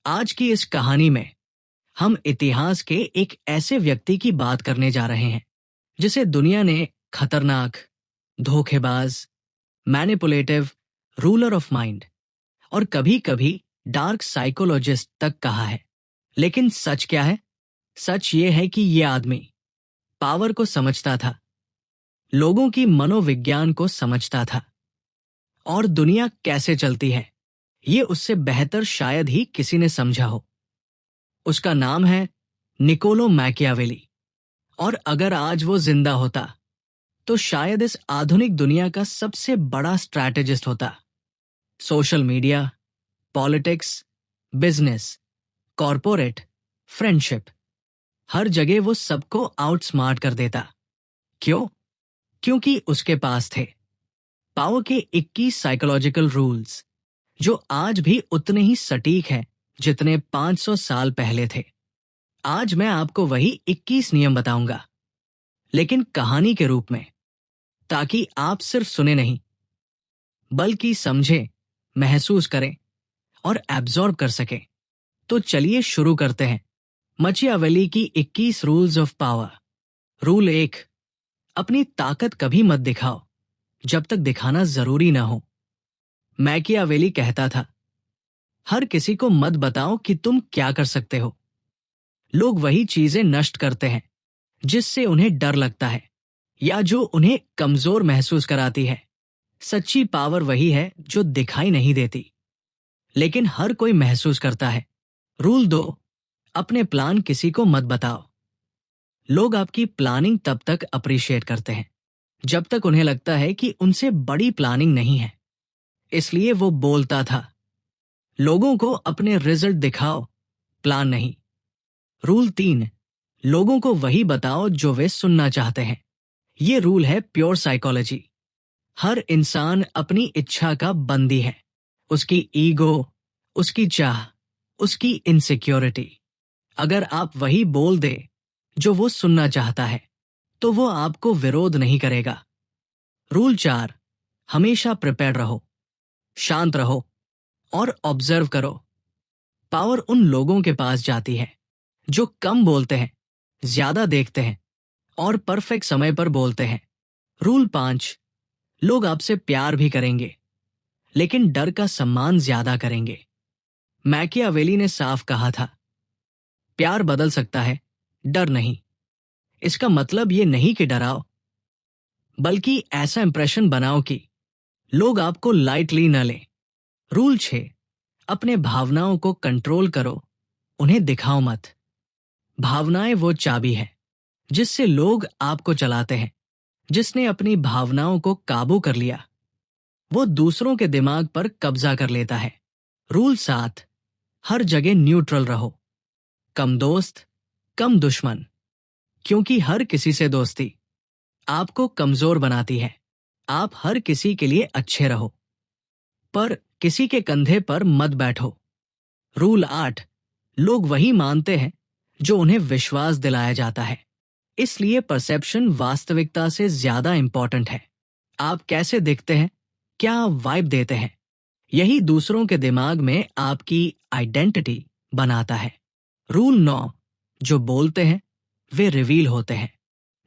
आज की इस कहानी में हम इतिहास के एक ऐसे व्यक्ति की बात करने जा रहे हैं जिसे दुनिया ने खतरनाक, धोखेबाज, मैनिपुलेटिव, रूलर ऑफ माइंड और कभी-कभी डार्क साइकोलॉजिस्ट तक कहा है। लेकिन सच क्या है? सच ये है कि ये आदमी पावर को समझता था, लोगों की मनोविज्ञान को समझता था और दुनिया कैसे चलती है ये उससे बेहतर शायद ही किसी ने समझा हो। उसका नाम है निकोलो मैकियावेली और अगर आज वो जिंदा होता तो शायद इस आधुनिक दुनिया का सबसे बड़ा स्ट्रैटेजिस्ट होता। Social media, politics, business, corporate, friendship, हर जगह वो सबको आउटस्मार्ट कर देता। क्यों? क्योंकि उसके पास थे पावर के 21 साइकोलॉजिकल रूल्स जो आज भी उतने ही सटीक हैं जितने 500 साल पहले थे। आज मैं आपको वही 21 नियम बताऊंगा, लेकिन कहानी के रूप में, ताकि आप सिर्फ सुने नहीं बल्कि समझें, महसूस करें और एब्जॉर्ब कर सकें। तो चलिए शुरू करते हैं मैकियावेली की 21 रूल्स ऑफ पावर। रूल 1, अपनी ताकत कभी मत दिखाओ जब तक दिखाना जरूरी ना हो। मैकियावेली कहता था, हर किसी को मत बताओ कि तुम क्या कर सकते हो। लोग वही चीजें नष्ट करते हैं जिससे उन्हें डर लगता है या जो उन्हें कमजोर महसूस कराती है। सच्ची पावर वही है जो दिखाई नहीं देती, लेकिन हर कोई महसूस करता है। रूल 2, अपने प्लान किसी को मत बताओ। लोग आपकी प्लानिंग तब तक अप्रिशिएट करते हैं जब तक उन्हें लगता है कि उनसे बड़ी प्लानिंग नहीं है। इसलिए वो बोलता था, लोगों को अपने रिजल्ट दिखाओ, प्लान नहीं। रूल 3, लोगों को वही बताओ जो वे सुनना चाहते हैं। ये रूल है प्योर साइकोलॉजी। हर इंसान अपनी इच्छा का बंदी है। उसकी ईगो, उसकी चाह, उसकी इनसिक्योरिटी। अगर आप वही बोल दे जो वो सुनना चाहता है तो वो आपको विरोध नहीं करेगा। रूल 4, हमेशा प्रिपेयर रहो, शांत रहो और ऑब्जर्व करो। पावर उन लोगों के पास जाती है जो कम बोलते हैं, ज्यादा देखते हैं और परफेक्ट समय पर बोलते हैं। रूल 5, लोग आपसे प्यार भी करेंगे लेकिन डर का सम्मान ज्यादा करेंगे। मैकियावेली ने साफ कहा था, प्यार बदल सकता है, डर नहीं। इसका मतलब ये नहीं कि डराओ, बल्कि ऐसा इंप्रेशन बनाओ कि लोग आपको लाइटली न लें। रूल 6, अपने भावनाओं को कंट्रोल करो, उन्हें दिखाओ मत। भावनाएं वो चाबी है जिससे लोग आपको चलाते हैं। जिसने अपनी भावनाओं को काबू कर लिया वो दूसरों के दिमाग पर कब्जा कर लेता है। रूल 7, हर जगह न्यूट्रल रहो, कम दोस्त, कम दुश्मन, क्योंकि हर किसी से दोस्ती आपको कमजोर बनाती है। आप हर किसी के लिए अच्छे रहो, पर किसी के कंधे पर मत बैठो। रूल 8, लोग वही मानते हैं जो उन्हें विश्वास दिलाया जाता है। इसलिए परसेप्शन वास्तविकता से ज्यादा इंपॉर्टेंट है। आप कैसे दिखते हैं, क्या आप वाइब देते हैं, यही दूसरों के दिमाग में आपकी आइडेंटिटी बनाता है। रूल 9, जो बोलते हैं वे रिवील होते हैं,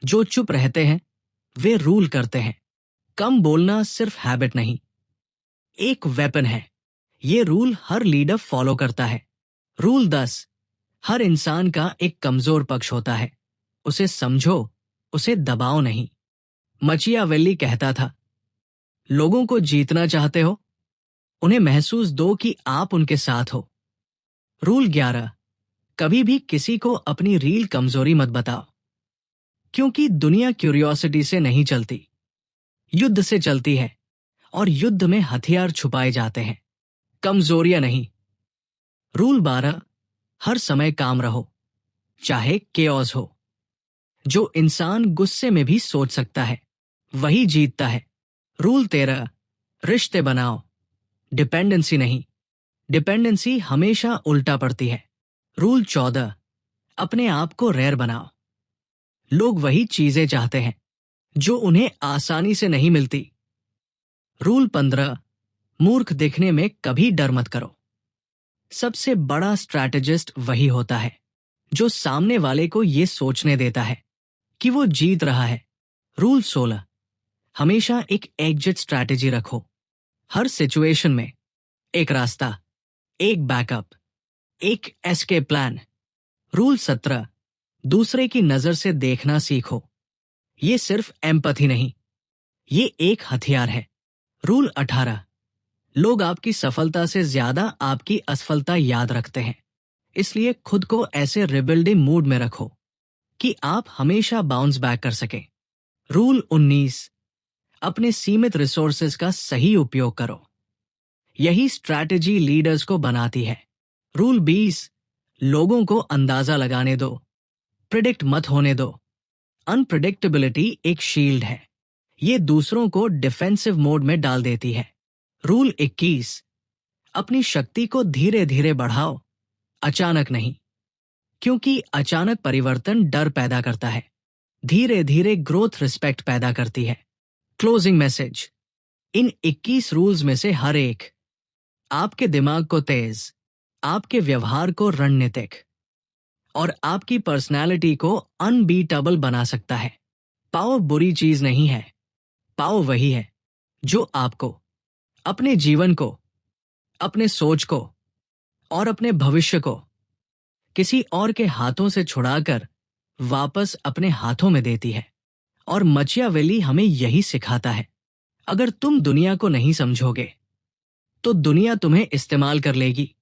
जो चुप रहते हैं वे रूल करते हैं। कम बोलना सिर्फ हैबिट नहीं, एक वेपन है। ये रूल हर लीडर फॉलो करता है। रूल 10, हर इंसान का एक कमजोर पक्ष होता है, उसे समझो, उसे दबाओ नहीं। मैकियावेली कहता था, लोगों को जीतना चाहते हो, उन्हें महसूस दो कि आप उनके साथ हो। रूल 11, कभी भी किसी को अपनी रील कमजोरी मत बताओ, क्योंकि दुनिया क्यूरियोसिटी से नहीं चलती, युद्ध से चलती है और युद्ध में हथियार छुपाए जाते हैं, कमजोरियां नहीं। रूल 12, हर समय काम रहो, चाहे केओस हो। जो इंसान गुस्से में भी सोच सकता है वही जीतता है। रूल 13, रिश्ते बनाओ, डिपेंडेंसी नहीं। डिपेंडेंसी हमेशा उल्टा पड़ती है। रूल 14, अपने आप को रेयर बनाओ। लोग वही चीजें चाहते हैं जो उन्हें आसानी से नहीं मिलती। रूल 15, मूर्ख दिखने में कभी डर मत करो। सबसे बड़ा स्ट्रैटेजिस्ट वही होता है जो सामने वाले को ये सोचने देता है कि वो जीत रहा है। रूल 16, हमेशा एक एग्जिट स्ट्रैटेजी रखो। हर सिचुएशन में एक रास्ता, एक बैकअप, एक एस्केप प्लान। रूल 17, दूसरे की नजर से देखना सीखो। ये सिर्फ एम्पैथी नहीं, ये एक हथियार है। रूल 18, लोग आपकी सफलता से ज्यादा आपकी असफलता याद रखते हैं, इसलिए खुद को ऐसे रिबिल्डिंग मूड में रखो कि आप हमेशा बाउंस बैक कर सकें। रूल 19, अपने सीमित रिसोर्सेज का सही उपयोग करो। यही स्ट्रैटेजी लीडर्स को बनाती है। रूल 20, लोगों को अंदाजा लगाने दो, प्रिडिक्ट मत होने दो। अनप्रिडिक्टेबिलिटी एक शील्ड है, ये दूसरों को डिफेंसिव मोड में डाल देती है। रूल 21, अपनी शक्ति को धीरे धीरे बढ़ाओ, अचानक नहीं, क्योंकि अचानक परिवर्तन डर पैदा करता है, धीरे धीरे ग्रोथ रिस्पेक्ट पैदा करती है। क्लोजिंग मैसेज, इन 21 रूल्स में से हर एक आपके दिमाग को तेज, आपके व्यवहार को रणनीतिक और आपकी पर्सनैलिटी को अनबीटेबल बना सकता है। पावर बुरी चीज नहीं है, पावर वही है जो आपको, अपने जीवन को, अपने सोच को और अपने भविष्य को किसी और के हाथों से छुड़ाकर वापस अपने हाथों में देती है। और मचियावेली हमें यही सिखाता है, अगर तुम दुनिया को नहीं समझोगे तो दुनिया तुम्हें इस्तेमाल कर लेगी।